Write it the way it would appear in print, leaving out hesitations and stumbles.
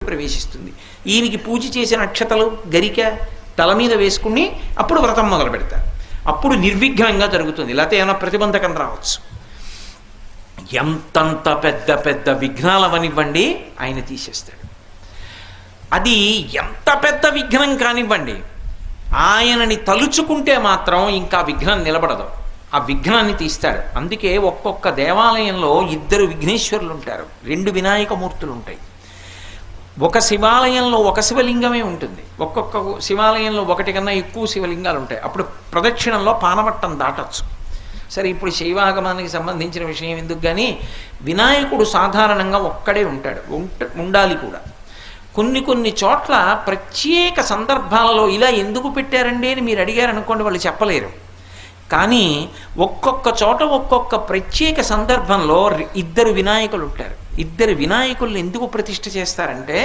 ప్రవేశిస్తుంది. ఈయనకి పూజ చేసిన అక్షతలు గరిక తల మీద వేసుకుని అప్పుడు వ్రతం మొదలు పెడతారు. అప్పుడు నిర్విఘ్నంగా జరుగుతుంది. లేకపోతే ఏమైనా ప్రతిబంధకం రావచ్చు. ఎంతంత పెద్ద పెద్ద విఘ్నాలవనివ్వండి ఆయన తీసేస్తాడు. అది ఎంత పెద్ద విఘ్నం కానివ్వండి, ఆయనని తలుచుకుంటే మాత్రం ఇంకా విఘ్నం నిలబడదు. ఆ విఘ్నాన్ని తీస్తాడు. అందుకే ఒక్కొక్క దేవాలయంలో 2 విఘ్నేశ్వరులు ఉంటారు, 2 వినాయకమూర్తులు ఉంటాయి. ఒక శివాలయంలో ఒక శివలింగమే ఉంటుంది, ఒక్కొక్క శివాలయంలో 1 కన్నా ఎక్కువ శివలింగాలు ఉంటాయి. అప్పుడు ప్రదక్షిణంలో పానవట్టం దాటచ్చు. సరే, ఇప్పుడు శైవాగమానికి సంబంధించిన విషయం ఎందుకు, కానీ వినాయకుడు సాధారణంగా ఒక్కడే ఉంటాడు, ఉండాలి కూడా. కొన్ని చోట్ల ప్రత్యేక సందర్భాలలో ఇలా ఎందుకు పెట్టారండి అని మీరు అడిగారు అనుకోండి, వాళ్ళు చెప్పలేరు. కానీ ఒక్కొక్క చోట ఒక్కొక్క ప్రత్యేక సందర్భంలో 2 వినాయకులు ఉంటారు. 2 వినాయకుల్ని ఎందుకు ప్రతిష్ఠ చేస్తారంటే